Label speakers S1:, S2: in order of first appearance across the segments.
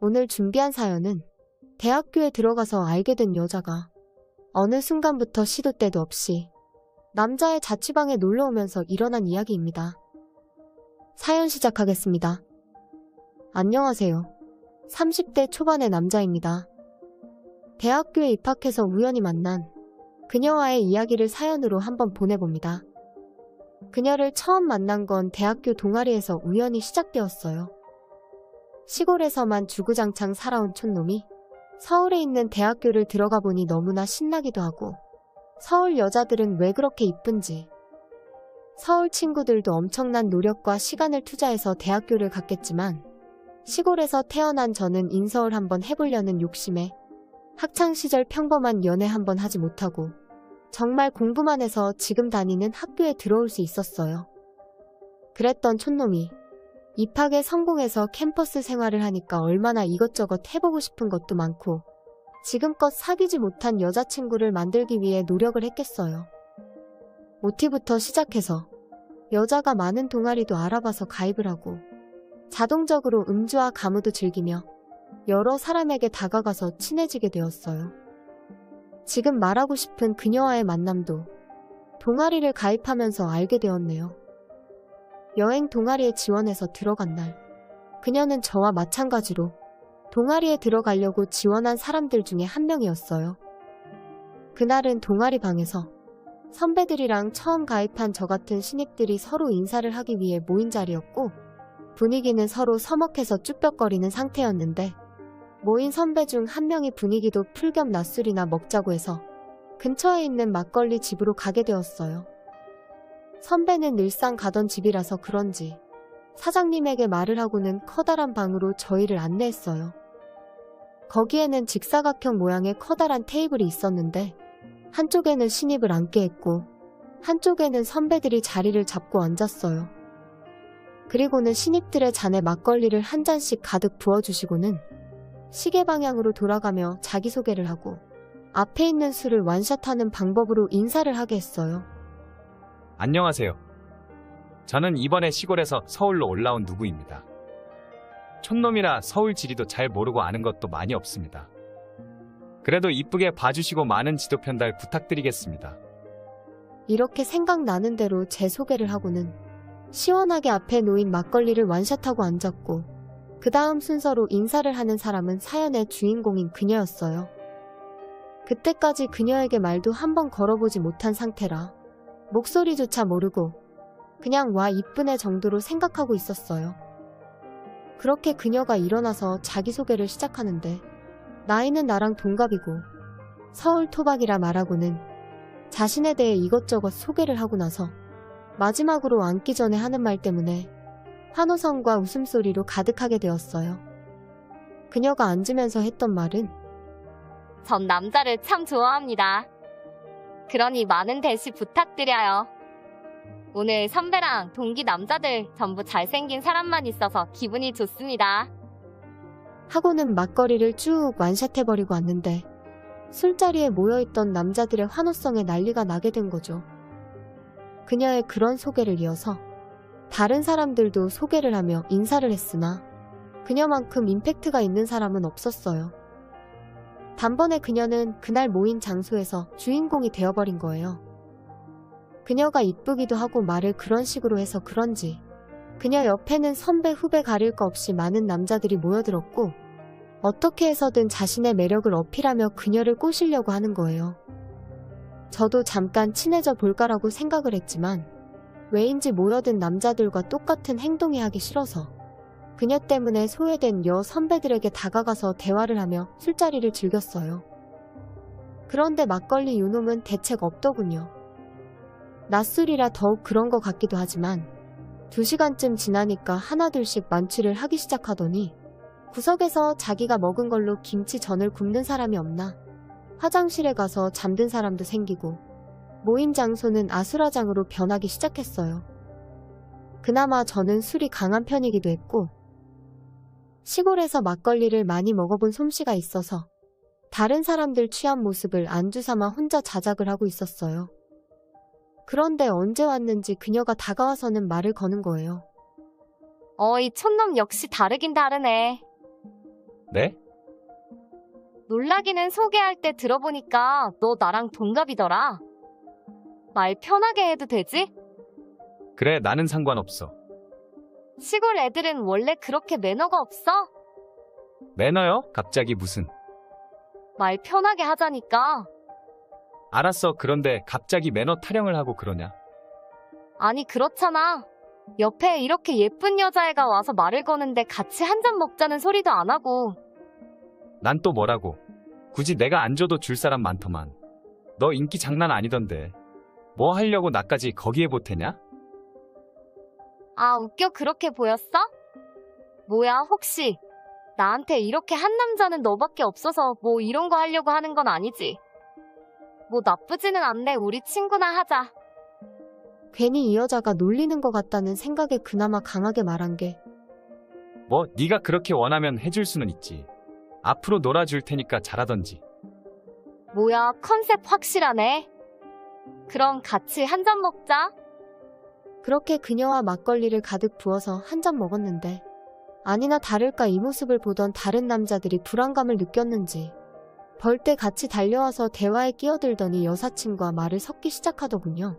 S1: 오늘 준비한 사연은 대학교에 들어가서 알게 된 여자가 어느 순간부터 시도 때도 없이 남자의 자취방에 놀러오면서 일어난 이야기입니다. 사연 시작하겠습니다. 안녕하세요. 30대 초반의 남자입니다. 대학교에 입학해서 우연히 만난 그녀와의 이야기를 사연으로 한번 보내봅니다. 그녀를 처음 만난 건 대학교 동아리에서 우연히 시작되었어요. 시골에서만 주구장창 살아온 촌놈이 서울에 있는 대학교를 들어가 보니 너무나 신나기도 하고 서울 여자들은 왜 그렇게 이쁜지, 서울 친구들도 엄청난 노력과 시간을 투자해서 대학교를 갔겠지만 시골에서 태어난 저는 인서울 한번 해보려는 욕심에 학창시절 평범한 연애 한번 하지 못하고 정말 공부만 해서 지금 다니는 학교에 들어올 수 있었어요. 그랬던 촌놈이 입학에 성공해서 캠퍼스 생활을 하니까 얼마나 이것저것 해보고 싶은 것도 많고 지금껏 사귀지 못한 여자친구를 만들기 위해 노력을 했겠어요. OT부터 시작해서 여자가 많은 동아리도 알아봐서 가입을 하고 자동적으로 음주와 가무도 즐기며 여러 사람에게 다가가서 친해지게 되었어요. 지금 말하고 싶은 그녀와의 만남도 동아리를 가입하면서 알게 되었네요. 여행 동아리에 지원해서 들어간 날, 그녀는 저와 마찬가지로 동아리에 들어가려고 지원한 사람들 중에 한 명이었어요. 그날은 동아리 방에서 선배들이랑 처음 가입한 저 같은 신입들이 서로 인사를 하기 위해 모인 자리였고 분위기는 서로 서먹해서 쭈뼛거리는 상태였는데 모인 선배 중 한 명이 분위기도 풀 겸 낮술이나 먹자고 해서 근처에 있는 막걸리 집으로 가게 되었어요. 선배는 늘상 가던 집이라서 그런지 사장님에게 말을 하고는 커다란 방으로 저희를 안내했어요. 거기에는 직사각형 모양의 커다란 테이블이 있었는데 한쪽에는 신입을 앉게 했고 한쪽에는 선배들이 자리를 잡고 앉았어요. 그리고는 신입들의 잔에 막걸리를 한 잔씩 가득 부어주시고는 시계 방향으로 돌아가며 자기소개를 하고 앞에 있는 술을 완샷하는 방법으로 인사를 하게 했어요.
S2: 안녕하세요. 저는 이번에 시골에서 서울로 올라온 누구입니다. 촌놈이라 서울 지리도 잘 모르고 아는 것도 많이 없습니다. 그래도 이쁘게 봐주시고 많은 지도 편달 부탁드리겠습니다.
S1: 이렇게 생각나는 대로 제 소개를 하고는 시원하게 앞에 놓인 막걸리를 완샷하고 앉았고 그 다음 순서로 인사를 하는 사람은 사연의 주인공인 그녀였어요. 그때까지 그녀에게 말도 한번 걸어보지 못한 상태라 목소리조차 모르고 그냥 와 이쁘네 정도로 생각하고 있었어요. 그렇게 그녀가 일어나서 자기소개를 시작하는데 나이는 나랑 동갑이고 서울 토박이라 말하고는 자신에 대해 이것저것 소개를 하고 나서 마지막으로 앉기 전에 하는 말 때문에 환호성과 웃음소리로 가득하게 되었어요. 그녀가 앉으면서 했던 말은
S3: 전 남자를 참 좋아합니다. 그러니 많은 대시 부탁드려요. 오늘 선배랑 동기 남자들 전부 잘생긴 사람만 있어서 기분이 좋습니다.
S1: 하고는 막걸리를 쭉 완샷해버리고 왔는데 술자리에 모여있던 남자들의 환호성에 난리가 나게 된 거죠. 그녀의 그런 소개를 이어서 다른 사람들도 소개를 하며 인사를 했으나 그녀만큼 임팩트가 있는 사람은 없었어요. 단번에 그녀는 그날 모인 장소에서 주인공이 되어버린 거예요. 그녀가 이쁘기도 하고 말을 그런 식으로 해서 그런지 그녀 옆에는 선배 후배 가릴 거 없이 많은 남자들이 모여들었고 어떻게 해서든 자신의 매력을 어필하며 그녀를 꼬시려고 하는 거예요. 저도 잠깐 친해져 볼까라고 생각을 했지만 왜인지 모여든 남자들과 똑같은 행동이 하기 싫어서 그녀 때문에 소외된 여 선배들에게 다가가서 대화를 하며 술자리를 즐겼어요. 그런데 막걸리 요놈은 대책 없더군요. 낮술이라 더욱 그런 것 같기도 하지만 2시간쯤 지나니까 하나둘씩 만취를 하기 시작하더니 구석에서 자기가 먹은 걸로 김치전을 굽는 사람이 없나 화장실에 가서 잠든 사람도 생기고 모임 장소는 아수라장으로 변하기 시작했어요. 그나마 저는 술이 강한 편이기도 했고 시골에서 막걸리를 많이 먹어본 솜씨가 있어서 다른 사람들 취한 모습을 안주 삼아 혼자 자작을 하고 있었어요. 그런데 언제 왔는지 그녀가 다가와서는 말을 거는 거예요.
S3: 어이 촌놈 역시 다르긴 다르네.
S2: 네?
S3: 놀라기는 소개할 때 들어보니까 너 나랑 동갑이더라. 말 편하게 해도 되지?
S2: 그래, 나는 상관없어.
S3: 시골 애들은 원래 그렇게 매너가 없어?
S2: 매너요? 갑자기 무슨.
S3: 말 편하게 하자니까.
S2: 알았어. 그런데 갑자기 매너 타령을 하고 그러냐?
S3: 아니 그렇잖아. 옆에 이렇게 예쁜 여자애가 와서 말을 거는데 같이 한 잔 먹자는 소리도 안 하고.
S2: 난 또 뭐라고. 굳이 내가 안 줘도 줄 사람 많더만. 너 인기 장난 아니던데. 뭐 하려고 나까지 거기에 보태냐?
S3: 아 웃겨 그렇게 보였어? 뭐야 혹시 나한테 이렇게 한 남자는 너밖에 없어서 뭐 이런 거 하려고 하는 건 아니지? 뭐 나쁘지는 않네. 우리 친구나 하자.
S1: 괜히 이 여자가 놀리는 것 같다는 생각에 그나마 강하게 말한 게
S2: 뭐 네가 그렇게 원하면 해줄 수는 있지. 앞으로 놀아줄 테니까 잘하던지.
S3: 뭐야 컨셉 확실하네. 그럼 같이 한 잔 먹자.
S1: 그렇게 그녀와 막걸리를 가득 부어서 한 잔 먹었는데 아니나 다를까 이 모습을 보던 다른 남자들이 불안감을 느꼈는지 벌떼 같이 달려와서 대화에 끼어들더니 여사친과 말을 섞기 시작하더군요.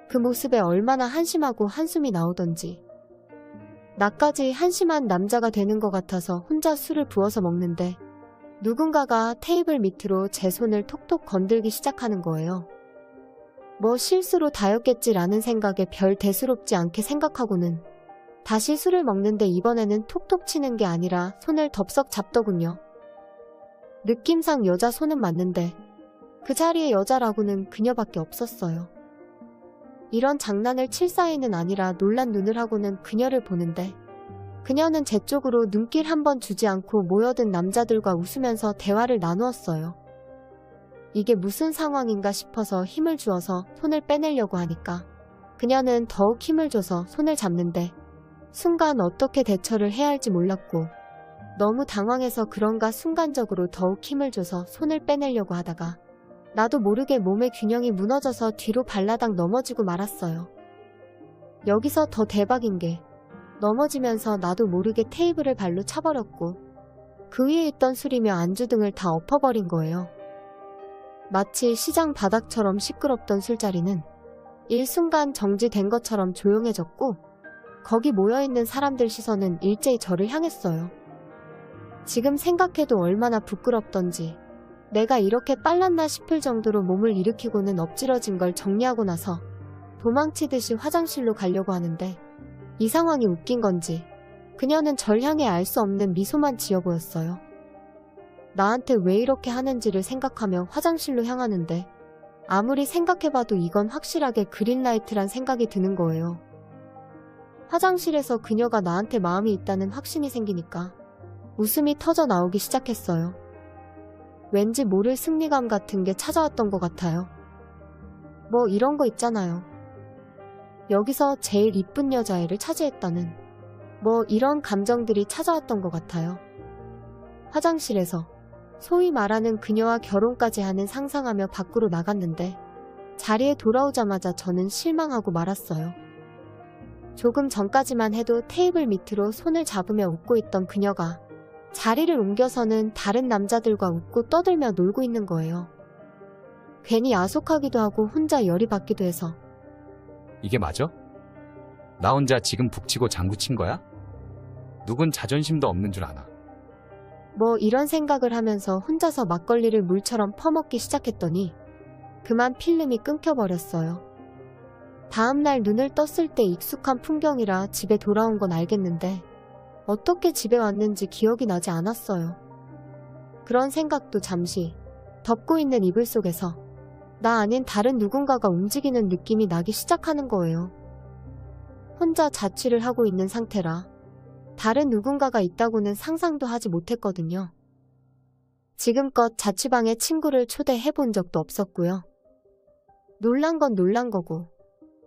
S1: 그 모습에 얼마나 한심하고 한숨이 나오던지 나까지 한심한 남자가 되는 것 같아서 혼자 술을 부어서 먹는데 누군가가 테이블 밑으로 제 손을 톡톡 건들기 시작하는 거예요. 뭐 실수로 다였겠지라는 생각에 별 대수롭지 않게 생각하고는 다시 술을 먹는데 이번에는 톡톡 치는 게 아니라 손을 덥석 잡더군요. 느낌상 여자 손은 맞는데 그 자리에 여자라고는 그녀밖에 없었어요. 이런 장난을 칠 사이는 아니라 놀란 눈을 하고는 그녀를 보는데 그녀는 제 쪽으로 눈길 한 번 주지 않고 모여든 남자들과 웃으면서 대화를 나누었어요. 이게 무슨 상황인가 싶어서 힘을 주어서 손을 빼내려고 하니까 그녀는 더욱 힘을 줘서 손을 잡는데 순간 어떻게 대처를 해야 할지 몰랐고 너무 당황해서 그런가 순간적으로 더욱 힘을 줘서 손을 빼내려고 하다가 나도 모르게 몸의 균형이 무너져서 뒤로 발라당 넘어지고 말았어요. 여기서 더 대박인 게 넘어지면서 나도 모르게 테이블을 발로 차버렸고 그 위에 있던 술이며 안주 등을 다 엎어버린 거예요. 마치 시장 바닥처럼 시끄럽던 술자리는 일순간 정지된 것처럼 조용해졌고 거기 모여있는 사람들 시선은 일제히 저를 향했어요. 지금 생각해도 얼마나 부끄럽던지 내가 이렇게 빨랐나 싶을 정도로 몸을 일으키고는 엎질러진 걸 정리하고 나서 도망치듯이 화장실로 가려고 하는데 이 상황이 웃긴 건지 그녀는 절 향해 알 수 없는 미소만 지어 보였어요. 나한테 왜 이렇게 하는지를 생각하며 화장실로 향하는데 아무리 생각해봐도 이건 확실하게 그린라이트란 생각이 드는 거예요. 화장실에서 그녀가 나한테 마음이 있다는 확신이 생기니까 웃음이 터져 나오기 시작했어요. 왠지 모를 승리감 같은 게 찾아왔던 것 같아요. 뭐 이런 거 있잖아요. 여기서 제일 이쁜 여자애를 차지했다는 뭐 이런 감정들이 찾아왔던 것 같아요. 화장실에서 소위 말하는 그녀와 결혼까지 하는 상상하며 밖으로 나갔는데 자리에 돌아오자마자 저는 실망하고 말았어요. 조금 전까지만 해도 테이블 밑으로 손을 잡으며 웃고 있던 그녀가 자리를 옮겨서는 다른 남자들과 웃고 떠들며 놀고 있는 거예요. 괜히 야속하기도 하고 혼자 열이 받기도 해서
S2: 이게 맞아? 나 혼자 지금 북치고 장구친 거야? 누군 자존심도 없는 줄 아나.
S1: 뭐 이런 생각을 하면서 혼자서 막걸리를 물처럼 퍼먹기 시작했더니 그만 필름이 끊겨버렸어요. 다음날 눈을 떴을 때 익숙한 풍경이라 집에 돌아온 건 알겠는데 어떻게 집에 왔는지 기억이 나지 않았어요. 그런 생각도 잠시 덮고 있는 이불 속에서 나 아닌 다른 누군가가 움직이는 느낌이 나기 시작하는 거예요. 혼자 자취를 하고 있는 상태라 다른 누군가가 있다고는 상상도 하지 못했거든요. 지금껏 자취방에 친구를 초대해 본 적도 없었고요. 놀란 건 놀란 거고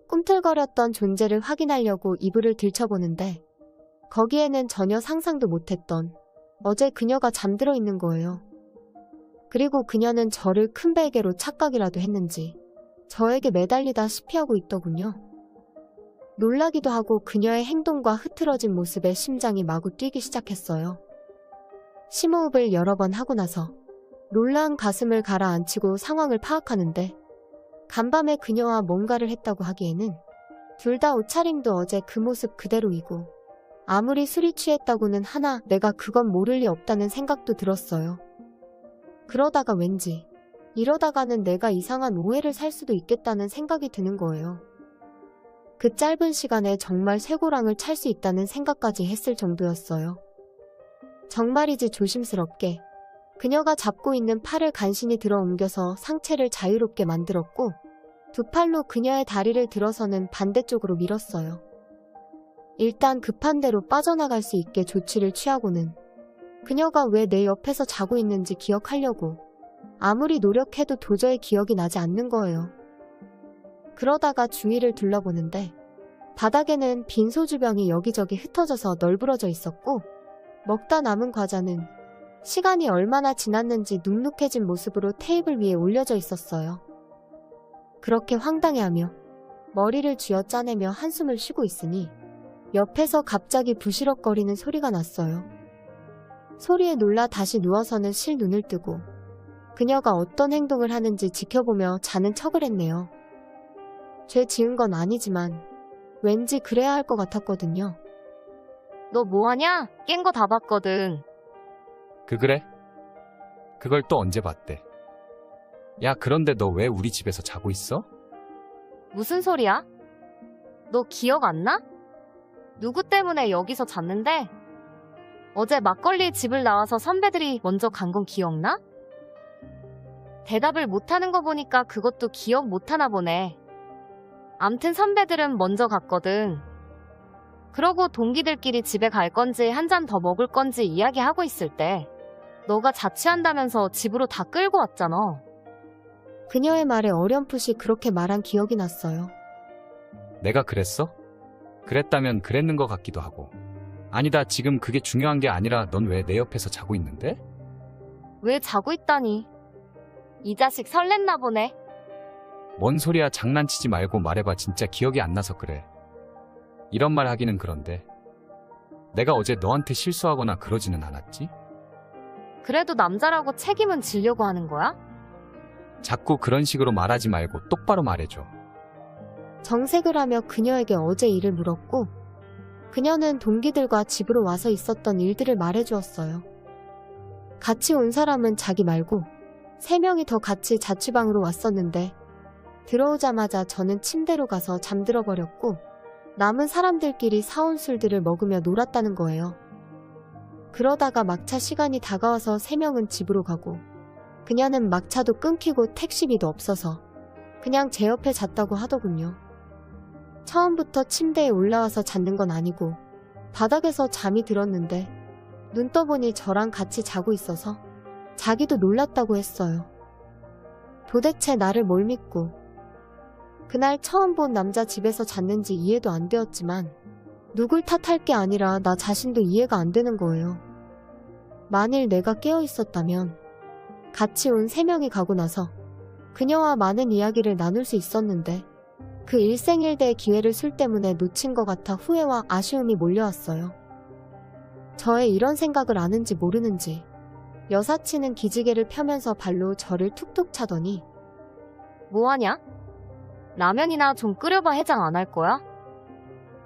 S1: 꿈틀거렸던 존재를 확인하려고 이불을 들춰보는데 거기에는 전혀 상상도 못했던 어제 그녀가 잠들어 있는 거예요. 그리고 그녀는 저를 큰 베개로 착각이라도 했는지 저에게 매달리다시피 하고 있더군요. 놀라기도 하고 그녀의 행동과 흐트러진 모습에 심장이 마구 뛰기 시작했어요. 심호흡을 여러 번 하고 나서 놀란 가슴을 가라앉히고 상황을 파악하는데 간밤에 그녀와 뭔가를 했다고 하기에는 둘 다 옷차림도 어제 그 모습 그대로이고 아무리 술이 취했다고는 하나 내가 그건 모를 리 없다는 생각도 들었어요. 그러다가 왠지 이러다가는 내가 이상한 오해를 살 수도 있겠다는 생각이 드는 거예요. 그 짧은 시간에 정말 쇠고랑을 찰 수 있다는 생각까지 했을 정도였어요. 정말이지 조심스럽게 그녀가 잡고 있는 팔을 간신히 들어 옮겨서 상체를 자유롭게 만들었고 두 팔로 그녀의 다리를 들어서는 반대쪽으로 밀었어요. 일단 급한 대로 빠져나갈 수 있게 조치를 취하고는 그녀가 왜 내 옆에서 자고 있는지 기억하려고 아무리 노력해도 도저히 기억이 나지 않는 거예요. 그러다가 주위를 둘러보는데 바닥에는 빈 소주병이 여기저기 흩어져서 널브러져 있었고 먹다 남은 과자는 시간이 얼마나 지났는지 눅눅해진 모습으로 테이블 위에 올려져 있었어요. 그렇게 황당해하며 머리를 쥐어짜내며 한숨을 쉬고 있으니 옆에서 갑자기 부시럭거리는 소리가 났어요. 소리에 놀라 다시 누워서는 실 눈을 뜨고 그녀가 어떤 행동을 하는지 지켜보며 자는 척을 했네요. 죄 지은 건 아니지만 왠지 그래야 할 것 같았거든요.
S3: 너 뭐하냐? 깬 거 다 봤거든.
S2: 그래? 그걸 또 언제 봤대? 야, 그런데 너 왜 우리 집에서 자고 있어?
S3: 무슨 소리야? 너 기억 안 나? 누구 때문에 여기서 잤는데? 어제 막걸리 집을 나와서 선배들이 먼저 간 건 기억나? 대답을 못하는 거 보니까 그것도 기억 못하나 보네. 암튼 선배들은 먼저 갔거든. 그러고 동기들끼리 집에 갈 건지 한 잔 더 먹을 건지 이야기하고 있을 때 너가 자취한다면서 집으로 다 끌고 왔잖아.
S1: 그녀의 말에 어렴풋이 그렇게 말한 기억이 났어요.
S2: 내가 그랬어? 그랬다면 그랬는 것 같기도 하고. 아니다, 지금 그게 중요한 게 아니라 넌 왜 내 옆에서 자고 있는데?
S3: 왜 자고 있다니. 이 자식 설렜나 보네.
S2: 뭔 소리야, 장난치지 말고 말해봐. 진짜 기억이 안 나서 그래. 이런 말 하기는 그런데 내가 어제 너한테 실수하거나 그러지는 않았지?
S3: 그래도 남자라고 책임은 지려고 하는 거야?
S2: 자꾸 그런 식으로 말하지 말고 똑바로 말해줘.
S1: 정색을 하며 그녀에게 어제 일을 물었고 그녀는 동기들과 집으로 와서 있었던 일들을 말해주었어요. 같이 온 사람은 자기 말고 3명이 더 같이 자취방으로 왔었는데 들어오자마자 저는 침대로 가서 잠들어 버렸고 남은 사람들끼리 사온 술들을 먹으며 놀았다는 거예요. 그러다가 막차 시간이 다가와서 3명은 집으로 가고 그녀는 막차도 끊기고 택시비도 없어서 그냥 제 옆에 잤다고 하더군요. 처음부터 침대에 올라와서 잤는 건 아니고 바닥에서 잠이 들었는데 눈 떠보니 저랑 같이 자고 있어서 자기도 놀랐다고 했어요. 도대체 나를 뭘 믿고 그날 처음 본 남자 집에서 잤는지 이해도 안 되었지만 누굴 탓할 게 아니라 나 자신도 이해가 안 되는 거예요. 만일 내가 깨어 있었다면 같이 온 3명이 가고 나서 그녀와 많은 이야기를 나눌 수 있었는데 그 일생일대의 기회를 술 때문에 놓친 것 같아 후회와 아쉬움이 몰려왔어요. 저의 이런 생각을 아는지 모르는지 여사친은 기지개를 펴면서 발로 저를 툭툭 차더니
S3: 뭐하냐? 라면이나 좀 끓여봐. 해장 안 할 거야?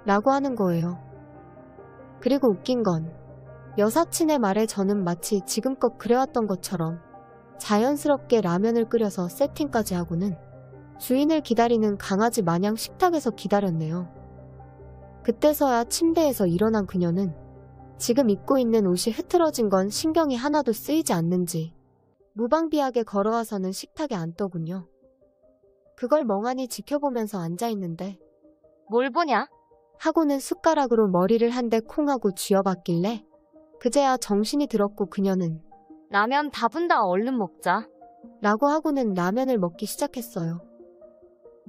S1: 라고 하는 거예요. 그리고 웃긴 건 여사친의 말에 저는 마치 지금껏 그래왔던 것처럼 자연스럽게 라면을 끓여서 세팅까지 하고는 주인을 기다리는 강아지 마냥 식탁에서 기다렸네요. 그때서야 침대에서 일어난 그녀는 지금 입고 있는 옷이 흐트러진 건 신경이 하나도 쓰이지 않는지 무방비하게 걸어와서는 식탁에 앉더군요. 그걸 멍하니 지켜보면서 앉아있는데
S3: 뭘 보냐?
S1: 하고는 숟가락으로 머리를 한 대 콩 하고 쥐어봤길래 그제야 정신이 들었고 그녀는
S3: 라면 다 분다. 얼른 먹자.
S1: 라고 하고는 라면을 먹기 시작했어요.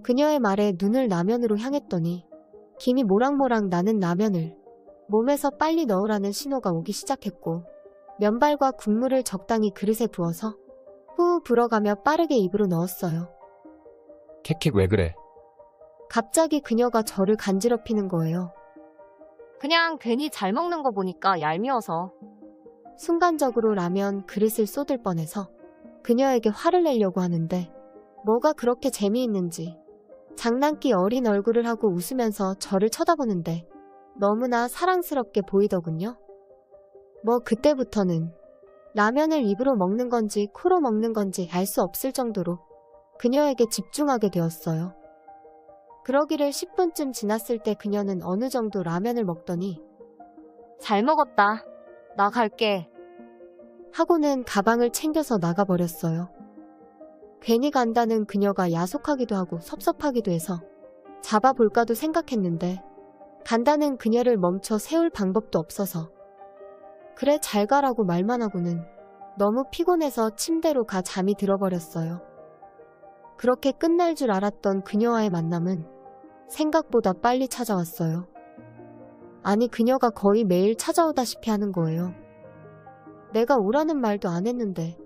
S1: 그녀의 말에 눈을 라면으로 향했더니 김이 모락모락 나는 라면을 몸에서 빨리 넣으라는 신호가 오기 시작했고 면발과 국물을 적당히 그릇에 부어서 후후 불어가며 빠르게 입으로 넣었어요.
S2: 캑캑 왜 그래?
S1: 갑자기 그녀가 저를 간지럽히는 거예요.
S3: 그냥 괜히 잘 먹는 거 보니까 얄미워서.
S1: 순간적으로 라면 그릇을 쏟을 뻔해서 그녀에게 화를 내려고 하는데 뭐가 그렇게 재미있는지 장난기 어린 얼굴을 하고 웃으면서 저를 쳐다보는데 너무나 사랑스럽게 보이더군요. 뭐 그때부터는 라면을 입으로 먹는 건지 코로 먹는 건지 알 수 없을 정도로 그녀에게 집중하게 되었어요. 그러기를 10분쯤 지났을 때 그녀는 어느 정도 라면을 먹더니
S3: 잘 먹었다. 나 갈게.
S1: 하고는 가방을 챙겨서 나가버렸어요. 괜히 간다는 그녀가 야속하기도 하고 섭섭하기도 해서 잡아볼까도 생각했는데 간다는 그녀를 멈춰 세울 방법도 없어서 그래 잘 가라고 말만 하고는 너무 피곤해서 침대로 가 잠이 들어버렸어요. 그렇게 끝날 줄 알았던 그녀와의 만남은 생각보다 빨리 찾아왔어요. 아니 그녀가 거의 매일 찾아오다시피 하는 거예요. 내가 오라는 말도 안 했는데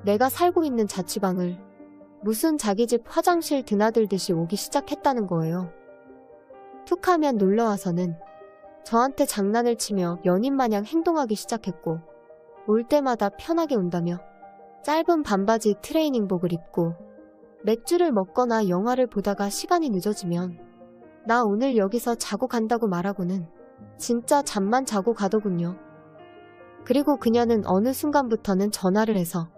S1: 내가 살고 있는 자취방을 무슨 자기 집 화장실 드나들듯이 오기 시작했다는 거예요. 툭하면 놀러와서는 저한테 장난을 치며 연인 마냥 행동하기 시작했고 올 때마다 편하게 온다며 짧은 반바지 트레이닝복을 입고 맥주를 먹거나 영화를 보다가 시간이 늦어지면 나 오늘 여기서 자고 간다고 말하고는 진짜 잠만 자고 가더군요. 그리고 그녀는 어느 순간부터는 전화를 해서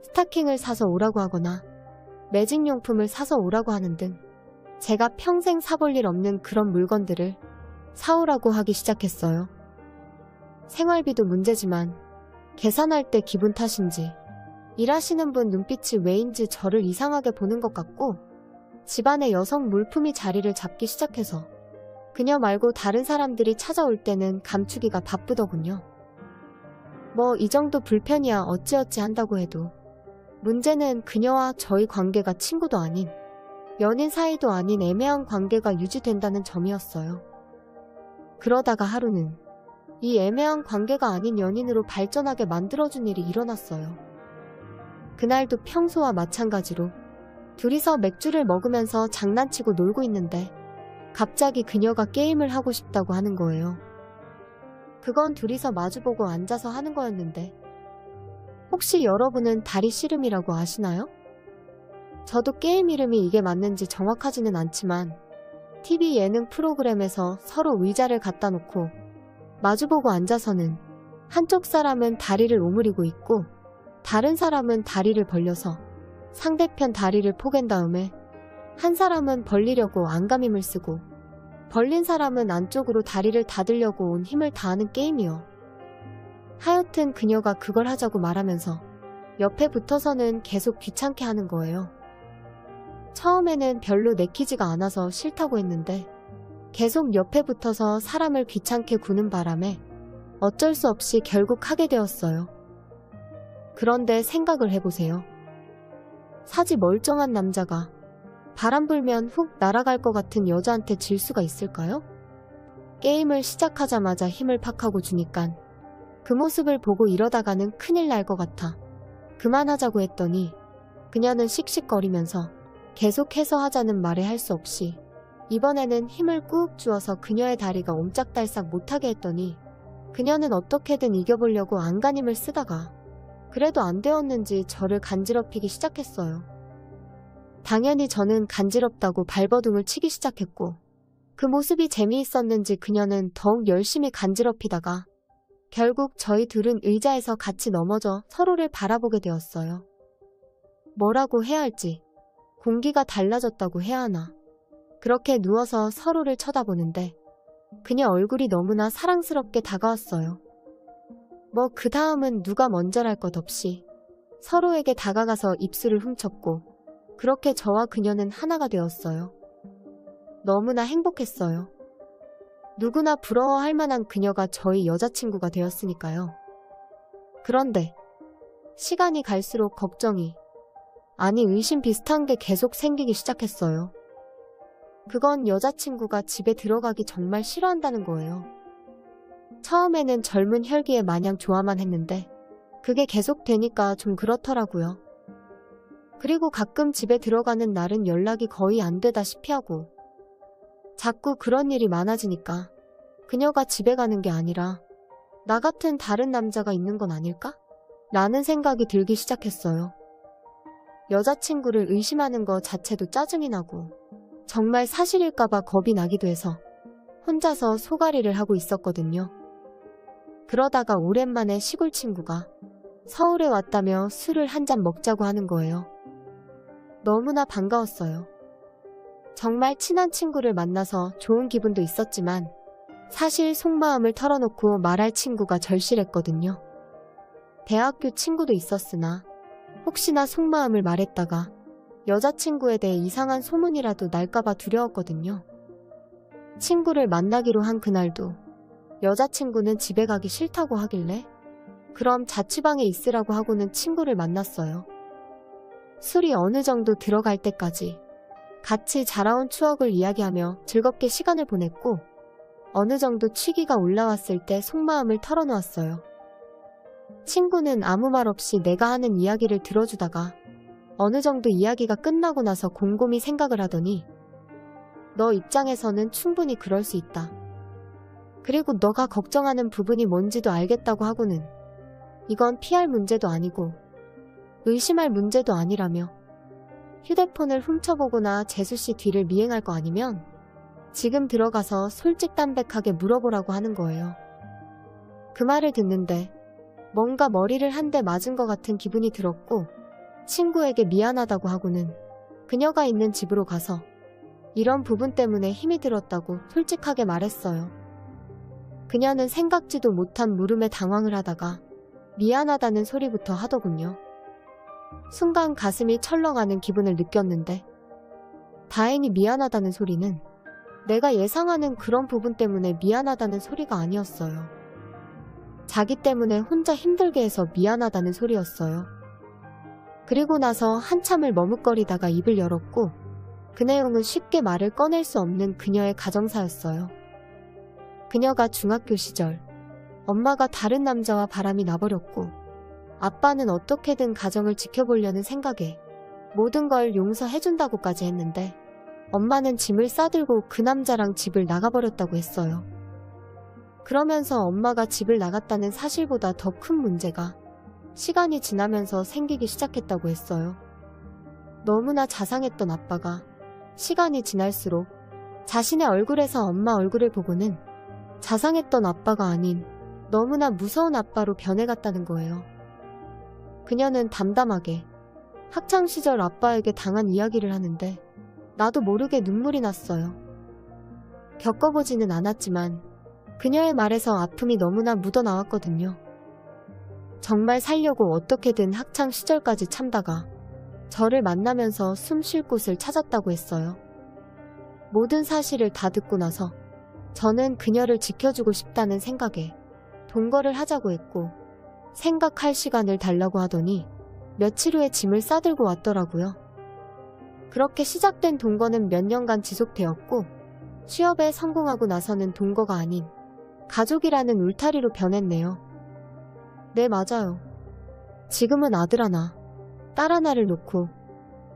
S1: 스타킹을 사서 오라고 하거나 매직용품을 사서 오라고 하는 등 제가 평생 사볼 일 없는 그런 물건들을 사오라고 하기 시작했어요. 생활비도 문제지만 계산할 때 기분 탓인지 일하시는 분 눈빛이 왜인지 저를 이상하게 보는 것 같고 집안에 여성 물품이 자리를 잡기 시작해서 그녀 말고 다른 사람들이 찾아올 때는 감추기가 바쁘더군요. 뭐 이 정도 불편이야 어찌어찌 한다고 해도 문제는 그녀와 저희 관계가 친구도 아닌 연인 사이도 아닌 애매한 관계가 유지된다는 점이었어요. 그러다가 하루는 이 애매한 관계가 아닌 연인으로 발전하게 만들어준 일이 일어났어요. 그날도 평소와 마찬가지로 둘이서 맥주를 먹으면서 장난치고 놀고 있는데 갑자기 그녀가 게임을 하고 싶다고 하는 거예요. 그건 둘이서 마주보고 앉아서 하는 거였는데 혹시 여러분은 다리 씨름이라고 아시나요? 저도 게임 이름이 이게 맞는지 정확하지는 않지만 TV 예능 프로그램에서 서로 의자를 갖다 놓고 마주보고 앉아서는 한쪽 사람은 다리를 오므리고 있고 다른 사람은 다리를 벌려서 상대편 다리를 포갠 다음에 한 사람은 벌리려고 안간힘을 쓰고 벌린 사람은 안쪽으로 다리를 닫으려고 온 힘을 다하는 게임이요. 하여튼 그녀가 그걸 하자고 말하면서 옆에 붙어서는 계속 귀찮게 하는 거예요. 처음에는 별로 내키지가 않아서 싫다고 했는데 계속 옆에 붙어서 사람을 귀찮게 구는 바람에 어쩔 수 없이 결국 하게 되었어요. 그런데 생각을 해보세요. 사지 멀쩡한 남자가 바람 불면 훅 날아갈 것 같은 여자한테 질 수가 있을까요? 게임을 시작하자마자 힘을 팍 하고 주니깐 그 모습을 보고 이러다가는 큰일 날 것 같아 그만하자고 했더니 그녀는 씩씩거리면서 계속해서 하자는 말에 할 수 없이 이번에는 힘을 꾹 주어서 그녀의 다리가 옴짝달싹 못하게 했더니 그녀는 어떻게든 이겨보려고 안간힘을 쓰다가 그래도 안 되었는지 저를 간지럽히기 시작했어요. 당연히 저는 간지럽다고 발버둥을 치기 시작했고 그 모습이 재미있었는지 그녀는 더욱 열심히 간지럽히다가 결국 저희 둘은 의자에서 같이 넘어져 서로를 바라보게 되었어요. 뭐라고 해야 할지 공기가 달라졌다고 해야 하나 그렇게 누워서 서로를 쳐다보는데 그녀 얼굴이 너무나 사랑스럽게 다가왔어요. 뭐 그 다음은 누가 먼저랄 것 없이 서로에게 다가가서 입술을 훔쳤고 그렇게 저와 그녀는 하나가 되었어요. 너무나 행복했어요. 누구나 부러워할 만한 그녀가 저희 여자친구가 되었으니까요. 그런데 시간이 갈수록 걱정이 아니 의심 비슷한 게 계속 생기기 시작했어요. 그건 여자친구가 집에 들어가기 정말 싫어한다는 거예요. 처음에는 젊은 혈기에 마냥 좋아만 했는데 그게 계속 되니까 좀 그렇더라고요. 그리고 가끔 집에 들어가는 날은 연락이 거의 안 되다시피 하고 자꾸 그런 일이 많아지니까 그녀가 집에 가는 게 아니라 나 같은 다른 남자가 있는 건 아닐까? 라는 생각이 들기 시작했어요. 여자친구를 의심하는 거 자체도 짜증이 나고 정말 사실일까봐 겁이 나기도 해서 혼자서 소가리를 하고 있었거든요. 그러다가 오랜만에 시골 친구가 서울에 왔다며 술을 한 잔 먹자고 하는 거예요. 너무나 반가웠어요. 정말 친한 친구를 만나서 좋은 기분도 있었지만 사실 속마음을 털어놓고 말할 친구가 절실했거든요. 대학교 친구도 있었으나 혹시나 속마음을 말했다가 여자친구에 대해 이상한 소문이라도 날까봐 두려웠거든요. 친구를 만나기로 한 그날도 여자친구는 집에 가기 싫다고 하길래 그럼 자취방에 있으라고 하고는 친구를 만났어요. 술이 어느 정도 들어갈 때까지 같이 자라온 추억을 이야기하며 즐겁게 시간을 보냈고 어느 정도 취기가 올라왔을 때 속마음을 털어놓았어요. 친구는 아무 말 없이 내가 하는 이야기를 들어주다가 어느 정도 이야기가 끝나고 나서 곰곰이 생각을 하더니 너 입장에서는 충분히 그럴 수 있다. 그리고 너가 걱정하는 부분이 뭔지도 알겠다고 하고는 이건 피할 문제도 아니고 의심할 문제도 아니라며 휴대폰을 훔쳐보거나 재수씨 뒤를 미행할 거 아니면 지금 들어가서 솔직담백하게 물어보라고 하는 거예요. 그 말을 듣는데 뭔가 머리를 한 대 맞은 것 같은 기분이 들었고 친구에게 미안하다고 하고는 그녀가 있는 집으로 가서 이런 부분 때문에 힘이 들었다고 솔직하게 말했어요. 그녀는 생각지도 못한 물음에 당황을 하다가 미안하다는 소리부터 하더군요. 순간 가슴이 철렁하는 기분을 느꼈는데 다행히 미안하다는 소리는 내가 예상하는 그런 부분 때문에 미안하다는 소리가 아니었어요. 자기 때문에 혼자 힘들게 해서 미안하다는 소리였어요. 그리고 나서 한참을 머뭇거리다가 입을 열었고 그 내용은 쉽게 말을 꺼낼 수 없는 그녀의 가정사였어요. 그녀가 중학교 시절 엄마가 다른 남자와 바람이 나버렸고 아빠는 어떻게든 가정을 지켜보려는 생각에 모든 걸 용서해준다고까지 했는데 엄마는 짐을 싸들고 그 남자랑 집을 나가버렸다고 했어요. 그러면서 엄마가 집을 나갔다는 사실보다 더 큰 문제가 시간이 지나면서 생기기 시작했다고 했어요. 너무나 자상했던 아빠가 시간이 지날수록 자신의 얼굴에서 엄마 얼굴을 보고는 자상했던 아빠가 아닌 너무나 무서운 아빠로 변해갔다는 거예요. 그녀는 담담하게 학창시절 아빠에게 당한 이야기를 하는데 나도 모르게 눈물이 났어요. 겪어보지는 않았지만 그녀의 말에서 아픔이 너무나 묻어나왔거든요. 정말 살려고 어떻게든 학창시절까지 참다가 저를 만나면서 숨 쉴 곳을 찾았다고 했어요. 모든 사실을 다 듣고 나서 저는 그녀를 지켜주고 싶다는 생각에 동거를 하자고 했고 생각할 시간을 달라고 하더니 며칠 후에 짐을 싸들고 왔더라고요. 그렇게 시작된 동거는 몇 년간 지속되었고 취업에 성공하고 나서는 동거가 아닌 가족이라는 울타리로 변했네요. 네, 맞아요. 지금은 아들 하나, 딸 하나를 놓고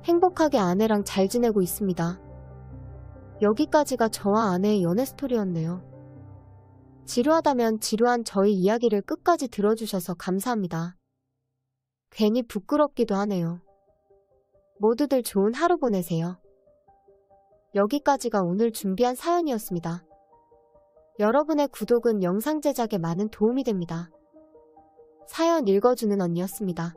S1: 행복하게 아내랑 잘 지내고 있습니다. 여기까지가 저와 아내의 연애 스토리였네요. 지루하다면 지루한 저희 이야기를 끝까지 들어주셔서 감사합니다. 괜히 부끄럽기도 하네요. 모두들 좋은 하루 보내세요. 여기까지가 오늘 준비한 사연이었습니다. 여러분의 구독은 영상 제작에 많은 도움이 됩니다. 사연 읽어주는 언니였습니다.